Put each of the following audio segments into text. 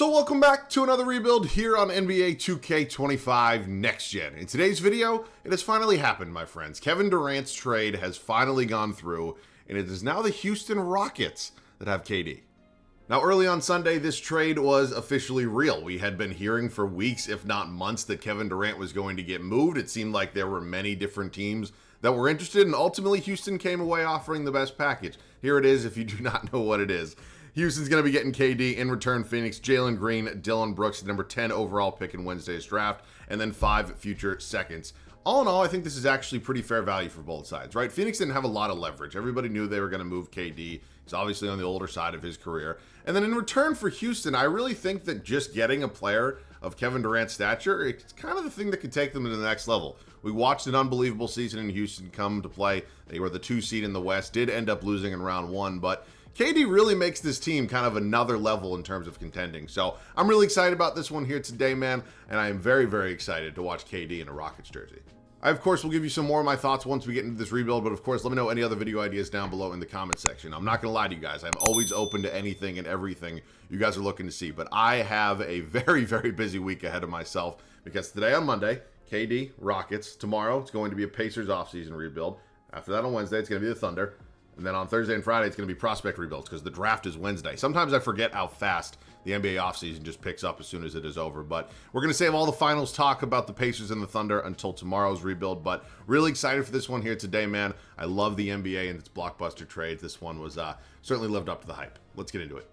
So welcome back to another rebuild here on NBA 2K25 Next Gen. In today's video, it has finally happened, my friends. Kevin Durant's trade has finally gone through, and it is now the Houston Rockets that have KD. Now, early on Sunday, this trade was officially real. We had been hearing for weeks, if not months, that Kevin Durant was going to get moved. It seemed like there were many different teams that were interested, and ultimately Houston came away offering the best package. Here it is, if you do not know what it is. Houston's going to be getting KD. In return, Phoenix, Jalen Green, Dillon Brooks, number 10 overall pick in Wednesday's draft, and then 5 future seconds. All in all, I think this is actually pretty fair value for both sides, right? Phoenix didn't have a lot of leverage. Everybody knew they were going to move KD. He's obviously on the older side of his career. And then in return for Houston, I really think that just getting a player of Kevin Durant's stature, it's kind of the thing that could take them to the next level. We watched an unbelievable season in Houston come to play. They were the 2 seed in the West, did end up losing in round 1, but KD really makes this team kind of another level in terms of contending. So I'm really excited about this one here today, man, and I am very, very excited to watch KD in a Rockets jersey. I, of course, will give you some more of my thoughts once we get into this rebuild, but of course, let me know any other video ideas down below in the comment section. I'm not going to lie to you guys. I'm always open to anything and everything you guys are looking to see, but I have a very, very busy week ahead of myself because today on Monday, KD, Rockets. Tomorrow, it's going to be a Pacers offseason rebuild. After that on Wednesday, it's going to be the Thunder. And then on Thursday and Friday, it's going to be prospect rebuilds because the draft is Wednesday. Sometimes I forget how fast the NBA offseason just picks up as soon as it is over. But we're going to save all the finals talk about the Pacers and the Thunder until tomorrow's rebuild. But really excited for this one here today, man. I love the NBA and its blockbuster trades. This one was certainly lived up to the hype. Let's get into it.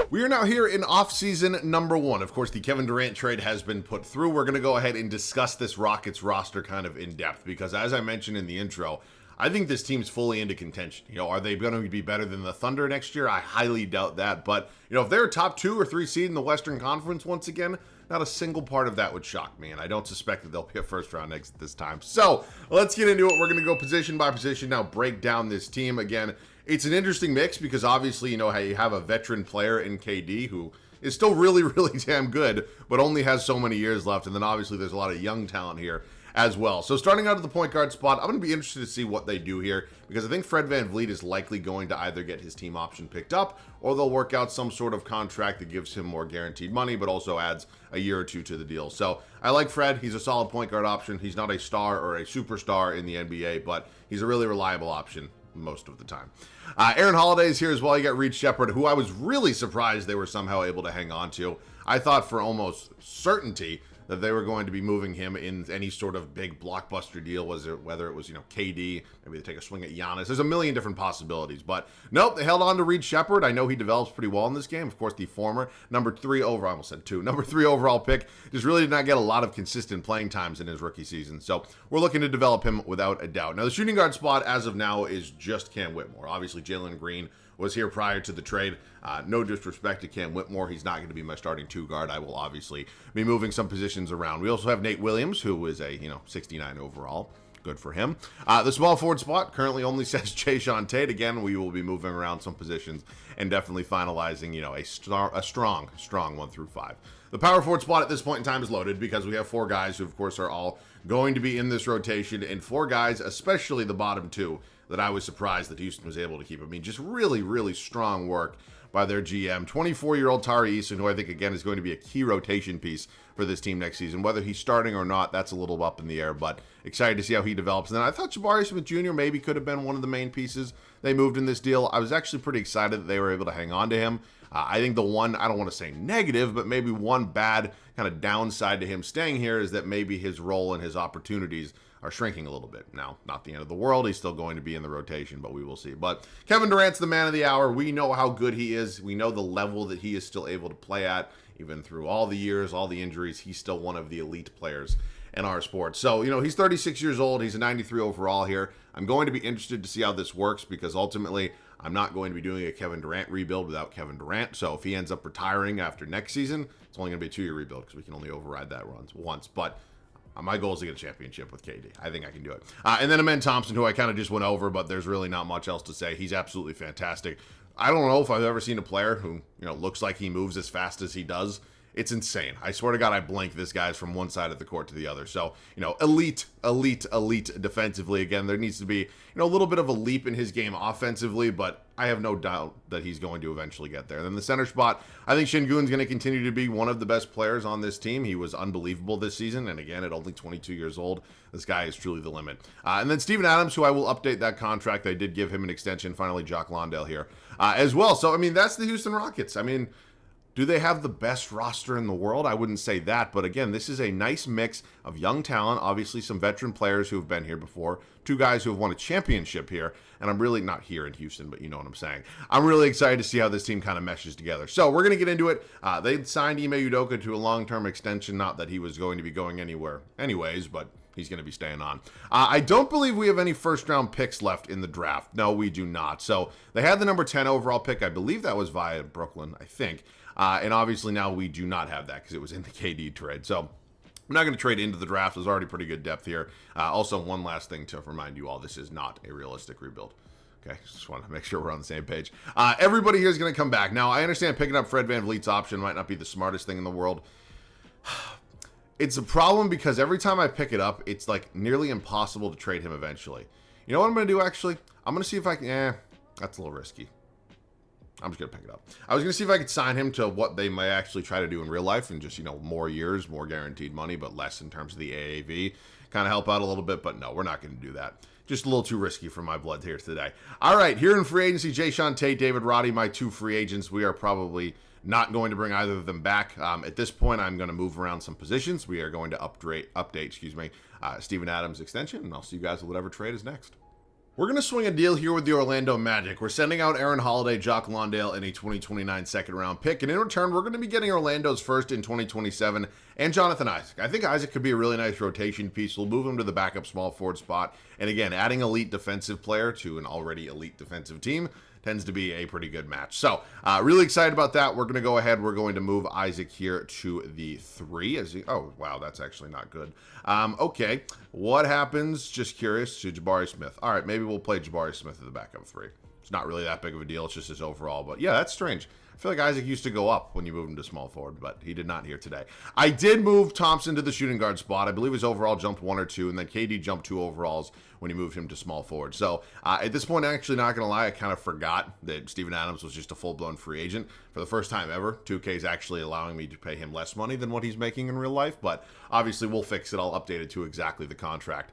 We are now here in offseason number 1. Of course, the Kevin Durant trade has been put through. We're going to go ahead and discuss this Rockets roster kind of in depth because as I mentioned in the intro, I think this team's fully into contention. You know, are they going to be better than the Thunder next year? I highly doubt that. But, you know, if they're a top 2 or 3 seed in the Western Conference once again, not a single part of that would shock me. And I don't suspect that they'll be a first-round exit this time. So let's get into it. We're going to go position by position now, break down this team. Again, it's an interesting mix because obviously, you know, how you have a veteran player in KD who is still really, really damn good, but only has so many years left. And then obviously there's a lot of young talent here as well. So starting out at the point guard spot, I'm going to be interested to see what they do here because I think Fred VanVleet is likely going to either get his team option picked up or they'll work out some sort of contract that gives him more guaranteed money but also adds a year or 2 to the deal. So I like Fred. He's a solid point guard option. He's not a star or a superstar in the NBA, but he's a really reliable option most of the time. Aaron Holiday is here as well. You got Reed Sheppard, who I was really surprised they were somehow able to hang on to. I thought for almost certainty that they were going to be moving him in any sort of big blockbuster deal, whether it was, you know, KD, maybe they take a swing at Giannis. There's a million different possibilities, but nope, they held on to Reed Sheppard. I know he develops pretty well in this game. Of course, the former number 3 overall pick, just really did not get a lot of consistent playing times in his rookie season. So we're looking to develop him without a doubt. Now, the shooting guard spot as of now is just Cam Whitmore. Obviously, Jalen Green was here prior to the trade. No disrespect to Cam Whitmore. He's not going to be my starting 2 guard. I will obviously be moving some positions around. We also have Nate Williams, who is a, 69 overall. Good for him. The small forward spot currently only says Jayshawn Tate. Again, we will be moving around some positions and definitely finalizing, a strong 1 through 5. The power forward spot at this point in time is loaded because we have 4 guys who, of course, are all going to be in this rotation, and 4 guys, especially the bottom 2, that I was surprised that Houston was able to keep. I mean, just really, really strong work by their GM. 24-year-old Tari Eason, who I think, again, is going to be a key rotation piece for this team next season. Whether he's starting or not, that's a little up in the air, but excited to see how he develops. And then I thought Jabari Smith Jr. maybe could have been one of the main pieces they moved in this deal. I was actually pretty excited that they were able to hang on to him. I think the one, I don't want to say negative, but maybe one bad kind of downside to him staying here is that maybe his role and his opportunities are shrinking a little bit. Now, not the end of the world. He's still going to be in the rotation, but we will see. But Kevin Durant's the man of the hour. We know how good he is. We know the level that he is still able to play at. Even through all the years, all the injuries, he's still one of the elite players in our sport. So, he's 36 years old. He's a 93 overall here. I'm going to be interested to see how this works because ultimately I'm not going to be doing a Kevin Durant rebuild without Kevin Durant. So if he ends up retiring after next season, it's only going to be a 2-year rebuild because we can only override that once. But my goal is to get a championship with KD. I think I can do it. And then Amen Thompson, who I kind of just went over, but there's really not much else to say. He's absolutely fantastic. I don't know if I've ever seen a player who, looks like he moves as fast as he does It's insane. I swear to God, I blink. This guy's from one side of the court to the other. So, elite defensively. Again, there needs to be, a little bit of a leap in his game offensively, but I have no doubt that he's going to eventually get there. Then the center spot, I think Şengün's going to continue to be one of the best players on this team. He was unbelievable this season, and again, at only 22 years old, this guy is truly the limit. And then Steven Adams, who I will update that contract. I did give him an extension. Finally, Jock Landale here as well. So, that's the Houston Rockets. Do they have the best roster in the world? I wouldn't say that, but again, this is a nice mix of young talent, obviously some veteran players who have been here before, two guys who have won a championship here, and I'm really not here in Houston, but you know what I'm saying. I'm really excited to see how this team kind of meshes together. So we're going to get into it. They signed Ime Udoka to a long-term extension, not that he was going to be going anywhere anyways, but he's going to be staying on. I don't believe we have any first-round picks left in the draft. No, we do not. So they had the number 10 overall pick. I believe that was via Brooklyn, I think. And obviously now we do not have that because it was in the KD trade. So I'm not going to trade into the draft. There's already pretty good depth here. Also, one last thing to remind you all, this is not a realistic rebuild. Okay, just want to make sure we're on the same page. Everybody here is going to come back. Now, I understand picking up Fred VanVleet's option might not be the smartest thing in the world. It's a problem because every time I pick it up, it's like nearly impossible to trade him eventually. You know what I'm going to do, actually? I'm going to see if I can... that's a little risky. I'm just going to pick it up. I was going to see if I could sign him to what they might actually try to do in real life and just, more years, more guaranteed money, but less in terms of the AAV. Kind of help out a little bit, but no, we're not going to do that. Just a little too risky for my blood here today. All right, here in free agency, Jae'Sean Tate, David Roddy, my two free agents. We are probably not going to bring either of them back. At this point, I'm going to move around some positions. We are going to update Steven Adams' extension, and I'll see you guys with whatever trade is next. We're going to swing a deal here with the Orlando Magic. We're sending out Aaron Holiday, Jock Landale, and a 2029 second-round pick. And in return, we're going to be getting Orlando's first in 2027 and Jonathan Isaac. I think Isaac could be a really nice rotation piece. We'll move him to the backup small forward spot. And again, adding elite defensive player to an already elite defensive team tends to be a pretty good match. So, really excited about that. We're going to go ahead. We're going to move Isaac here to the 3. Oh, wow, that's actually not good. Okay, what happens, just curious, to Jabari Smith? All right, maybe we'll play Jabari Smith at the backup 3. It's not really that big of a deal. It's just his overall. But, yeah, that's strange. I feel like Isaac used to go up when you moved him to small forward, but he did not here today. I did move Thompson to the shooting guard spot. I believe his overall jumped 1 or 2, and then KD jumped 2 overalls when he moved him to small forward. So at this point, actually not going to lie, I kind of forgot that Steven Adams was just a full-blown free agent. For the first time ever, 2K is actually allowing me to pay him less money than what he's making in real life, but obviously we'll fix it. I'll update it to exactly the contract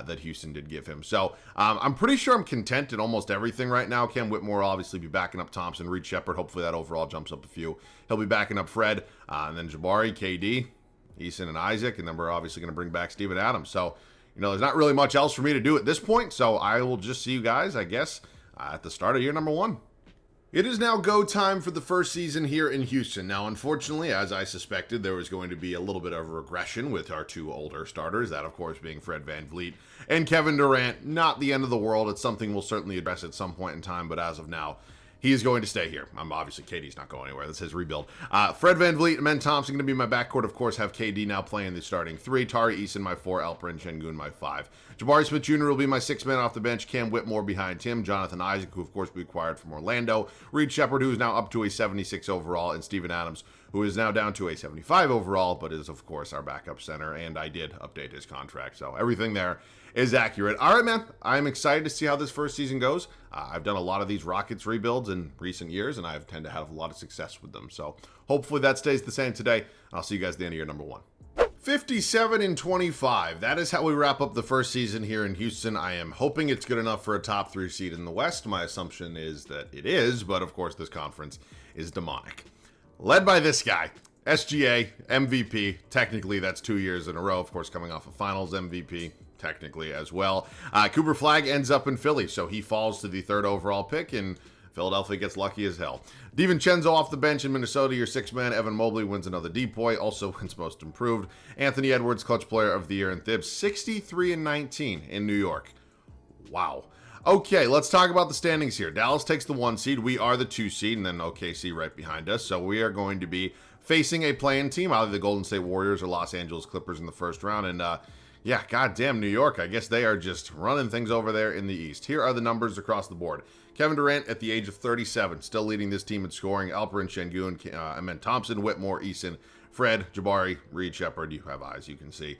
that Houston did give him. So I'm pretty sure I'm content in almost everything right now. Cam Whitmore will obviously be backing up Thompson. Reed Shepard, hopefully that overall jumps up a few. He'll be backing up Fred, and then Jabari, KD, Eason, and Isaac, and then we're obviously going to bring back Steven Adams. So, there's not really much else for me to do at this point, so I will just see you guys, I guess, at the start of year number 1. It is now go time for the first season here in Houston. Now, unfortunately, as I suspected, there was going to be a little bit of regression with our 2 older starters, that, of course, being Fred VanVleet and Kevin Durant. Not the end of the world. It's something we'll certainly address at some point in time, but as of now, he is going to stay here. Obviously, KD's not going anywhere. That's his rebuild. Fred VanVleet and Ben Thompson going to be my backcourt. Of course, have KD now playing the starting 3. Tari Eason, my 4. Alperen Şengün, my 5. Jabari Smith Jr. will be my 6th man off the bench. Cam Whitmore behind him. Jonathan Isaac, who, of course, we acquired from Orlando. Reed Shepard, who is now up to a 76 overall. And Steven Adams, who is now down to a 75 overall, but is, of course, our backup center. And I did update his contract. So everything there is accurate. All right, man. I'm excited to see how this first season goes. I've done a lot of these Rockets rebuilds in recent years, and I've tend to have a lot of success with them. So hopefully that stays the same today. I'll see you guys at the end of year number 1. 57-25. That is how we wrap up the first season here in Houston. I am hoping it's good enough for a top 3 seed in the West. My assumption is that it is, but of course this conference is demonic. Led by this guy, SGA, MVP. Technically, that's 2 years in a row. Of course, coming off of Finals MVP. Technically as well. Cooper Flagg ends up in Philly, so he falls to the 3rd overall pick, and Philadelphia gets lucky as hell. DiVincenzo off the bench in Minnesota, your 6th man. Evan Mobley wins another DPOY, also wins most improved. Anthony Edwards, clutch player of the year in Thibs, 63-19 in New York. Wow. Okay, let's talk about the standings here. Dallas takes the 1 seed. We are the 2 seed, and then OKC right behind us. So we are going to be facing a play-in team, either the Golden State Warriors or Los Angeles Clippers in the first round, and yeah, goddamn New York. I guess they are just running things over there in the East. Here are the numbers across the board. Kevin Durant at the age of 37, still leading this team in scoring. Alperen Şengün, Amen Thompson, Whitmore, Eason, Fred, Jabari, Reed, Shepard. You have eyes, you can see.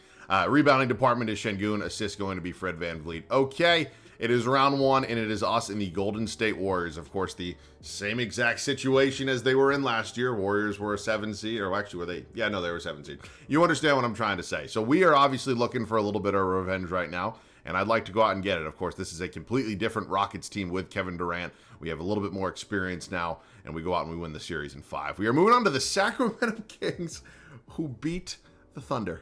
Rebounding department is Şengün. Assists going to be Fred VanVleet. Okay, it is round one, and it is us in the Golden State Warriors. Of course, the same exact situation as they were in last year. Warriors were a 7 seed, or actually were they? Yeah, no, they were a 7 seed. You understand what I'm trying to say. So we are obviously looking for a little bit of revenge right now, and I'd like to go out and get it. Of course, this is a completely different Rockets team with Kevin Durant. We have a little bit more experience now, and we go out and we win the series in 5. We are moving on to the Sacramento Kings, who beat the Thunder.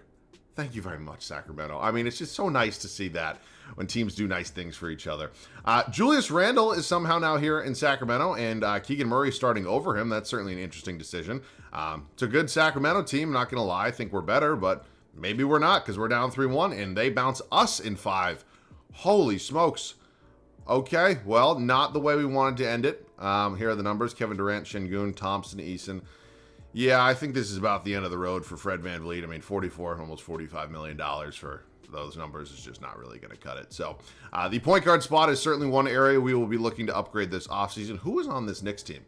Thank you very much, Sacramento. I mean, it's just so nice to see that when teams do nice things for each other. Julius Randle is somehow now here in Sacramento, and Keegan Murray starting over him. That's certainly an interesting decision. It's a good Sacramento team, not going to lie. I think we're better, but maybe we're not because we're down 3-1, and they bounce us in 5. Holy smokes. Okay, well, not the way we wanted to end it. Here are the numbers. Kevin Durant, Şengün, Thompson, Eason. Yeah, I think this is about the end of the road for Fred VanVleet. I mean, $44, almost $45 million for those numbers is just not really going to cut it. So the point guard spot is certainly one area we will be looking to upgrade this offseason. Who is on this Knicks team?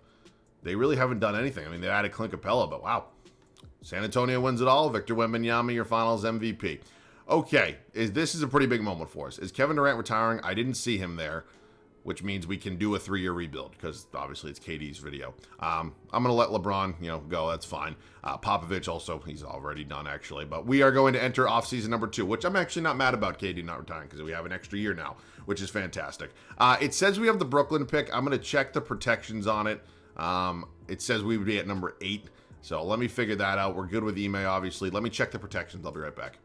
They really haven't done anything. I mean, they added Clint Capella, but wow. San Antonio wins it all. Victor Wembanyama, your finals MVP. Okay, this is a pretty big moment for us. Is Kevin Durant retiring? I didn't see him there, which means we can do a 3-year rebuild because obviously it's KD's video. I'm going to let LeBron, go. That's fine. Popovich also, he's already done actually. But we are going to enter offseason number 2, which I'm actually not mad about KD not retiring because we have an extra year now, which is fantastic. It says we have the Brooklyn pick. I'm going to check the protections on it. It says we would be at number 8. So let me figure that out. We're good with Ime, obviously. Let me check the protections. I'll be right back.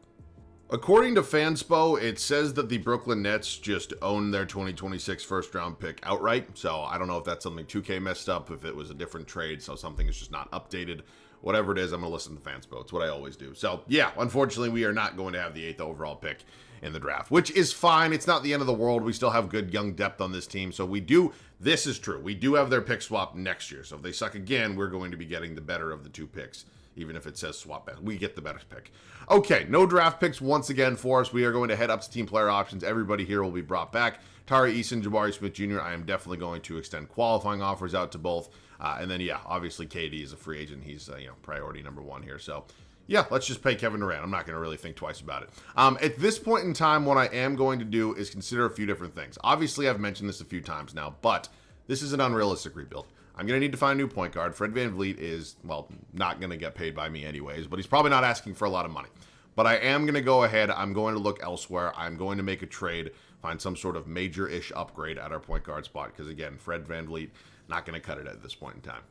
According to Fanspo, it says that the Brooklyn Nets just own their 2026 first-round pick outright. So I don't know if that's something 2K messed up, if it was a different trade, so something is just not updated. Whatever it is, I'm going to listen to Fanspo. It's what I always do. So, yeah, unfortunately, we are not going to have the 8th overall pick in the draft, which is fine. It's not the end of the world. We still have good young depth on this team. So this is true. We do have their pick swap next year. So if they suck again, we're going to be getting the better of the 2 picks. Even if it says swap back, we get the better pick. Okay, no draft picks once again for us. We are going to head up to team player options. Everybody here will be brought back. Tari Eason, Jabari Smith Jr., I am definitely going to extend qualifying offers out to both. And then, yeah, obviously KD is a free agent. He's, priority number 1 here. So, yeah, let's just pay Kevin Durant. I'm not going to really think twice about it. At this point in time, what I am going to do is consider a few different things. Obviously, I've mentioned this a few times now, but this is an unrealistic rebuild. I'm going to need to find a new point guard. Fred VanVleet is, not going to get paid by me anyways, but he's probably not asking for a lot of money. But I am going to go ahead. I'm going to look elsewhere. I'm going to make a trade, find some sort of major-ish upgrade at our point guard spot because, again, Fred VanVleet, not going to cut it at this point in time.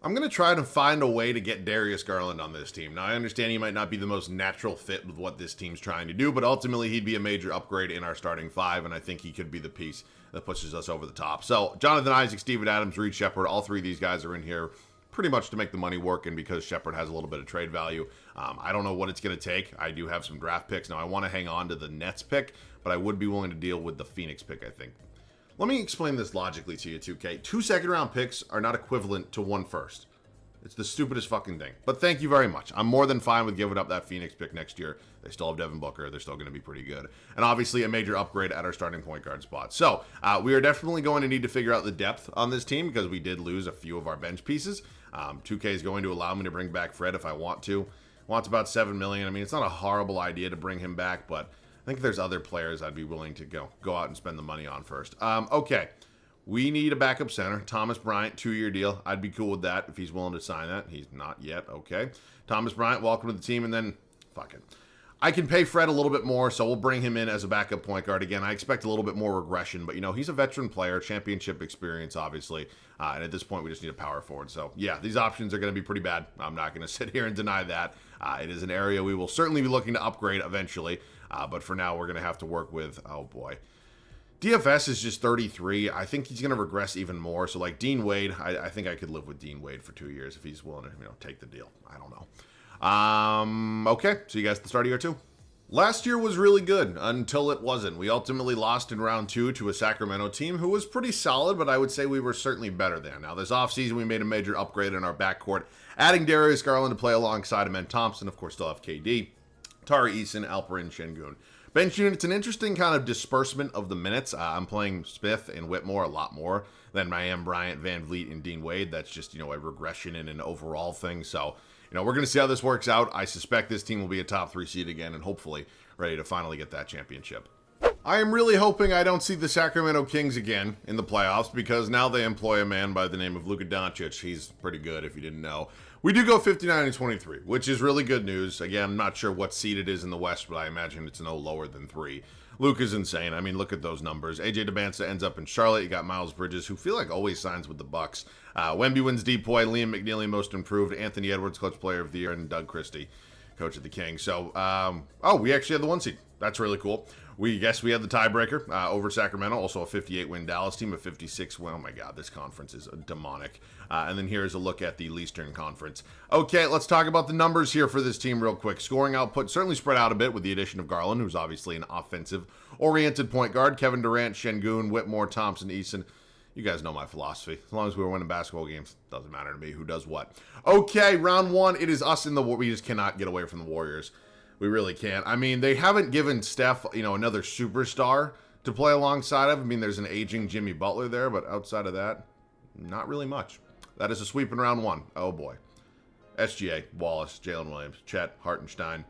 I'm going to try to find a way to get Darius Garland on this team. Now, I understand he might not be the most natural fit with what this team's trying to do, but ultimately he'd be a major upgrade in our starting 5, and I think he could be the piece that pushes us over the top. So, Jonathan Isaac, Steven Adams, Reed Shepard, all 3 of these guys are in here pretty much to make the money work, and because Shepard has a little bit of trade value. I don't know what it's going to take. I do have some draft picks. Now, I want to hang on to the Nets pick, but I would be willing to deal with the Phoenix pick, I think. Let me explain this logically to you, 2K. 2 second-round picks are not equivalent to 1 first. It's the stupidest fucking thing. But thank you very much. I'm more than fine with giving up that Phoenix pick next year. They still have Devin Booker. They're still going to be pretty good. And obviously a major upgrade at our starting point guard spot. So we are definitely going to need to figure out the depth on this team because we did lose a few of our bench pieces. 2K is going to allow me to bring back Fred if I want to. Wants about $7 million. I mean, it's not a horrible idea to bring him back, but I think there's other players I'd be willing to go out and spend the money on first. Okay. We need a backup center. Thomas Bryant, 2-year deal. I'd be cool with that if he's willing to sign that. He's not yet. Okay. Thomas Bryant, welcome to the team. And then, fuck it. I can pay Fred a little bit more, so we'll bring him in as a backup point guard. Again, I expect a little bit more regression, but, he's a veteran player, championship experience, obviously. And at this point, we just need a power forward. So, yeah, these options are going to be pretty bad. I'm not going to sit here and deny that. It is an area we will certainly be looking to upgrade eventually. But for now, we're going to have to work with, oh boy. DFS is just 33. I think he's going to regress even more. So, like Dean Wade, I think I could live with Dean Wade for 2 years if he's willing to, take the deal. I don't know. Okay, so you guys at the start of year 2. Last year was really good until it wasn't. We ultimately lost in round 2 to a Sacramento team who was pretty solid, but I would say we were certainly better than. Now, this offseason, we made a major upgrade in our backcourt, adding Darius Garland to play alongside Amen Thompson. Of course, still have KD, Tari Eason, Alperen Şengün. Bench unit, it's an interesting kind of disbursement of the minutes. I'm playing Smith and Whitmore a lot more than I am Bryant, Van Vliet, and Dean Wade. That's just, a regression in an overall thing. So, we're going to see how this works out. I suspect this team will be a top 3 seed again and hopefully ready to finally get that championship. I am really hoping I don't see the Sacramento Kings again in the playoffs because now they employ a man by the name of Luka Doncic. He's pretty good if you didn't know. We do go 59-23, which is really good news. Again, I'm not sure what seed it is in the West, but I imagine it's no lower than 3. Luka's insane. I mean, look at those numbers. AJ DeBanza ends up in Charlotte. You got Miles Bridges, who feel like always signs with the Bucks. Wemby wins Depoy. Liam McNeely, most improved. Anthony Edwards, clutch player of the year. And Doug Christie, coach of the Kings. So, we actually had the 1 seed. That's really cool. We had the tiebreaker over Sacramento. Also a 58-win Dallas team, a 56-win. Oh, my God, this conference is demonic. And then here's a look at the Eastern Conference. Okay, let's talk about the numbers here for this team real quick. Scoring output certainly spread out a bit with the addition of Garland, who's obviously an offensive-oriented point guard. Kevin Durant, Şengün, Whitmore, Thompson, Eason. You guys know my philosophy. As long as we were winning basketball games, doesn't matter to me who does what. Okay, round 1. It is us in the war. We just cannot get away from the Warriors. We really can't. I mean, they haven't given Steph, another superstar to play alongside of. I mean, there's an aging Jimmy Butler there, but outside of that, not really much. That is a sweep in round 1. Oh, boy. SGA, Wallace, Jalen Williams, Chet, Hartenstein.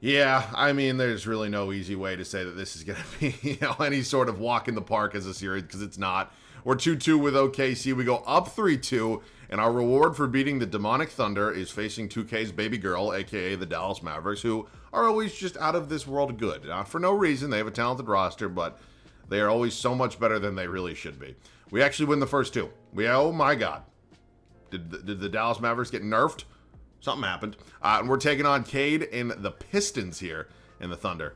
Yeah, I mean, there's really no easy way to say that this is going to be, any sort of walk in the park as a series, because it's not. We're 2-2 with OKC. We go up 3-2, and our reward for beating the demonic Thunder is facing 2K's baby girl, a.k.a. the Dallas Mavericks, who are always just out of this world good. Not for no reason. They have a talented roster, but they are always so much better than they really should be. We actually win the first 2. Oh, my God. Did the Dallas Mavericks get nerfed? Something happened. And we're taking on Cade and the Pistons here in the Thunder.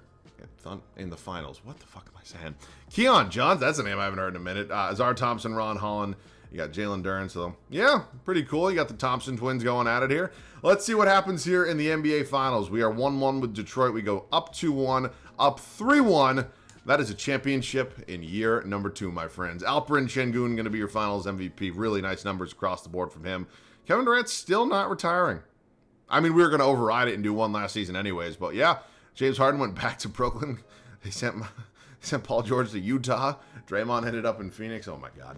In the finals. What the fuck am I saying? Keon Johns, that's a name I haven't heard in a minute. Azar Thompson, Ron Holland. You got Jalen Duran. So, yeah, pretty cool. You got the Thompson twins going at it here. Let's see what happens here in the NBA Finals. We are 1-1 with Detroit. We go up 2-1, up 3-1. That is a championship in year number 2, my friends. Alperen Şengün going to be your Finals MVP. Really nice numbers across the board from him. Kevin Durant's still not retiring. I mean, we were going to override it and do one last season anyways, but yeah, James Harden went back to Brooklyn. They sent Paul George to Utah. Draymond ended up in Phoenix. Oh, my God.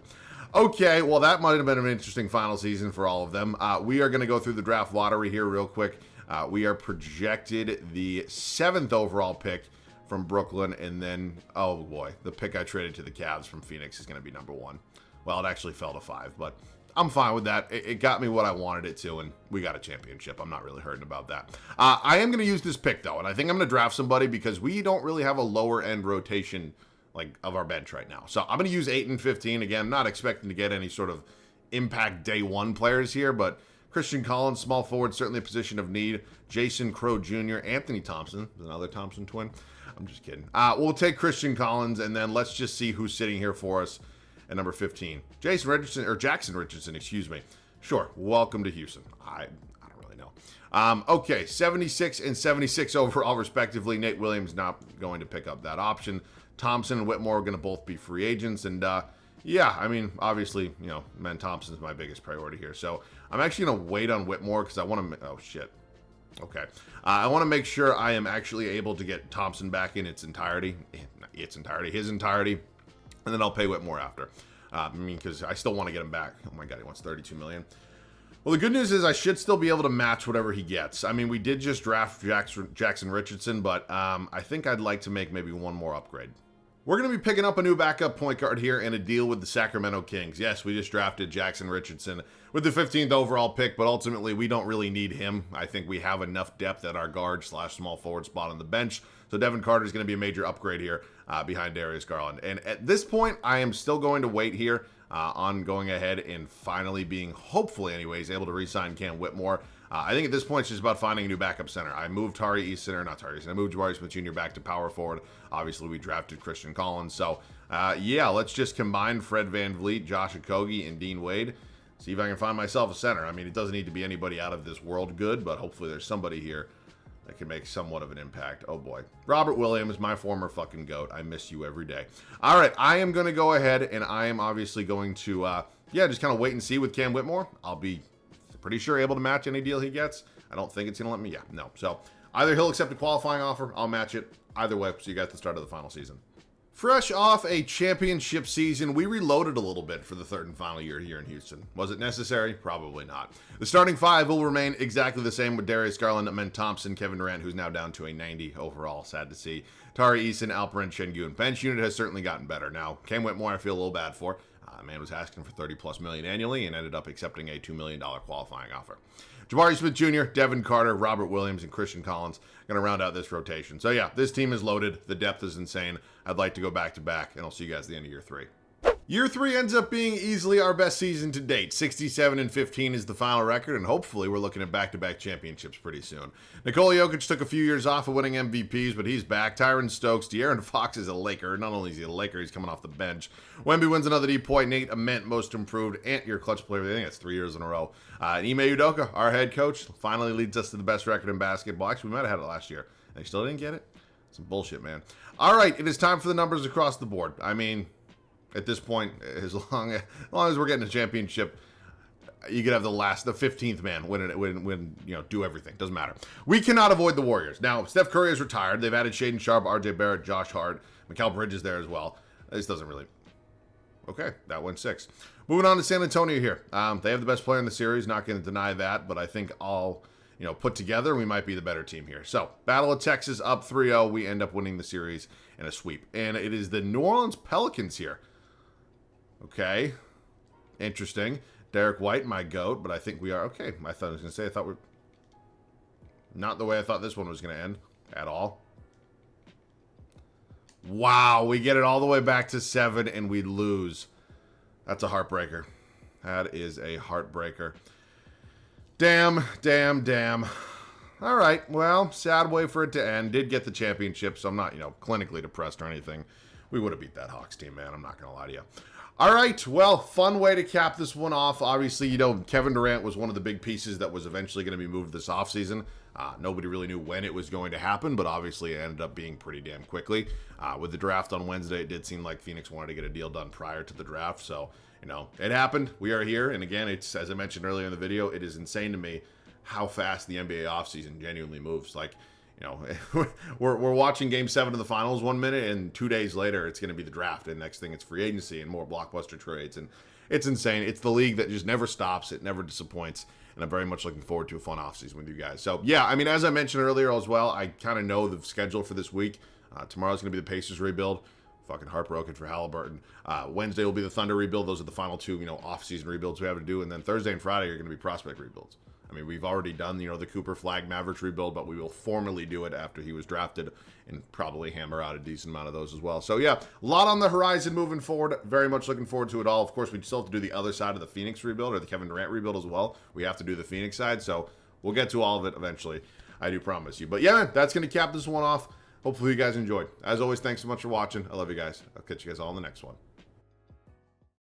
Okay, well, that might have been an interesting final season for all of them. We are going to go through the draft lottery here real quick. We are projected the 7th overall pick from Brooklyn, and then, oh, boy, the pick I traded to the Cavs from Phoenix is going to be number 1. Well, it actually fell to 5, but I'm fine with that. It got me what I wanted it to, and we got a championship. I'm not really hurting about that. I am going to use this pick, though, and I think I'm going to draft somebody because we don't really have a lower-end rotation of our bench right now. So I'm going to use 8 and 15. Again, not expecting to get any sort of impact day 1 players here, but Christian Collins, small forward, certainly a position of need. Jason Crow Jr., Anthony Thompson, another Thompson twin. I'm just kidding. We'll take Christian Collins, and then let's just see who's sitting here for us at number 15. Jackson Richardson, excuse me. Sure, welcome to Houston. I don't really know. Okay, 76 and 76 overall, respectively. Nate Williams not going to pick up that option. Thompson and Whitmore are going to both be free agents, and yeah, I mean, obviously, Ben Thompson's my biggest priority here. So I'm actually going to wait on Whitmore because I want to. Oh shit. Okay. I want to make sure I am actually able to get Thompson back in his entirety, and then I'll pay Whitmore after. Because I still want to get him back. Oh my God, he wants $32 million. Well, the good news is I should still be able to match whatever he gets. I mean, we did just draft Jackson Richardson, but I think I'd like to make maybe one more upgrade. We're going to be picking up a new backup point guard here and a deal with the Sacramento Kings. Yes, we just drafted Jackson Richardson with the 15th overall pick, but ultimately we don't really need him. I think we have enough depth at our guard/small forward spot on the bench. So Devin Carter is going to be a major upgrade here behind Darius Garland. And at this point, I am still going to wait here on going ahead and finally being, hopefully anyways, able to re-sign Cam Whitmore. I think at this point, it's just about finding a new backup center. I moved I moved Jabari Smith Jr. back to power forward. Obviously, we drafted Christian Collins. So, yeah, let's just combine Fred VanVleet, Josh Okogie, and Dean Wade. See if I can find myself a center. I mean, it doesn't need to be anybody out of this world good, but hopefully there's somebody here that can make somewhat of an impact. Oh, boy. Robert Williams, my former fucking GOAT. I miss you every day. All right, I am going to go ahead, and I am obviously going to, yeah, just kind of wait and see with Cam Whitmore. I'll be pretty sure able to match any deal he gets. I don't think it's going to let me. Yeah, no. So Either he'll accept a qualifying offer, I'll match it. Either way, so you got the start of the final season. Fresh off a championship season, we reloaded a little bit for the third and final year here in Houston. Was it necessary? Probably not. The starting five will remain exactly the same with Darius Garland, Amen Thompson, Kevin Durant, who's now down to a 90 overall. Sad to see. Tari Eason, Alperen Şengün. Bench unit has certainly gotten better. Now, Cam Whitmore I feel a little bad for. Man was asking for $30+ million annually and ended up accepting a $2 million qualifying offer. Jabari Smith Jr., Devin Carter, Robert Williams, and Christian Collins going to round out this rotation. So yeah, this team is loaded. The depth is insane. I'd like to go back-to-back, and I'll see you guys at the end of year 3. Year 3 ends up being easily our best season to date. 67-15 is the final record, and hopefully we're looking at back-to-back championships pretty soon. Nikola Jokic took a few years off of winning MVPs, but he's back. Tyron Stokes, De'Aaron Fox is a Laker. Not only is he a Laker, he's coming off the bench. Wemby wins another D point. Nate Ament, most improved. Ant, your clutch player. I think that's 3 years in a row. And Ime Udoka, our head coach, finally leads us to the best record in basketball. Actually, we might have had it last year. And they still didn't get it? Some bullshit, man. All right, it is time for the numbers across the board. I mean, at this point, as long as we're getting a championship, you could have the 15th man win, do everything. Doesn't matter. We cannot avoid the Warriors. Now, Steph Curry is retired. They've added Shaedon Sharpe, RJ Barrett, Josh Hart, Mikal Bridges there as well. This doesn't really... Okay, that went 6. Moving on to San Antonio here. They have the best player in the series. Not going to deny that, but I think all put together, we might be the better team here. So, Battle of Texas up 3-0. We end up winning the series in a sweep. And it is the New Orleans Pelicans here. Okay. Interesting. Derek White, my GOAT, but I think we are okay. I thought we're not the way I thought this one was going to end at all. Wow, we get it all the way back to 7 and we lose. That's a heartbreaker. That is a heartbreaker. Damn, damn, damn. All right, well, sad way for it to end. Did get the championship, so I'm not, clinically depressed or anything. We would have beat that Hawks team, man. I'm not going to lie to you. All right, well, fun way to cap this one off. Obviously, Kevin Durant was one of the big pieces that was eventually going to be moved this offseason. Nobody really knew when it was going to happen, but obviously it ended up being pretty damn quickly. With the draft on Wednesday, it did seem like Phoenix wanted to get a deal done prior to the draft. So, it happened. We are here. And again, it's, as I mentioned earlier in the video, it is insane to me how fast the NBA offseason genuinely moves. Like, we're watching Game 7 of the finals 1 minute, and 2 days later, it's going to be the draft. And next thing, it's free agency and more blockbuster trades. And it's insane. It's the league that just never stops. It never disappoints. And I'm very much looking forward to a fun offseason with you guys. So, yeah, I mean, as I mentioned earlier as well, I kind of know the schedule for this week. Tomorrow's going to be the Pacers rebuild. Fucking heartbroken for Halliburton. Wednesday will be the Thunder rebuild. Those are the final 2, off-season rebuilds we have to do. And then Thursday and Friday are going to be prospect rebuilds. I mean, we've already done, the Cooper Flag Mavericks rebuild, but we will formally do it after he was drafted and probably hammer out a decent amount of those as well. So, yeah, a lot on the horizon moving forward. Very much looking forward to it all. Of course, we still have to do the other side of the Phoenix rebuild or the Kevin Durant rebuild as well. We have to do the Phoenix side, so we'll get to all of it eventually. I do promise you. But, yeah, man, that's going to cap this one off. Hopefully you guys enjoyed. As always, thanks so much for watching. I love you guys. I'll catch you guys all in the next one.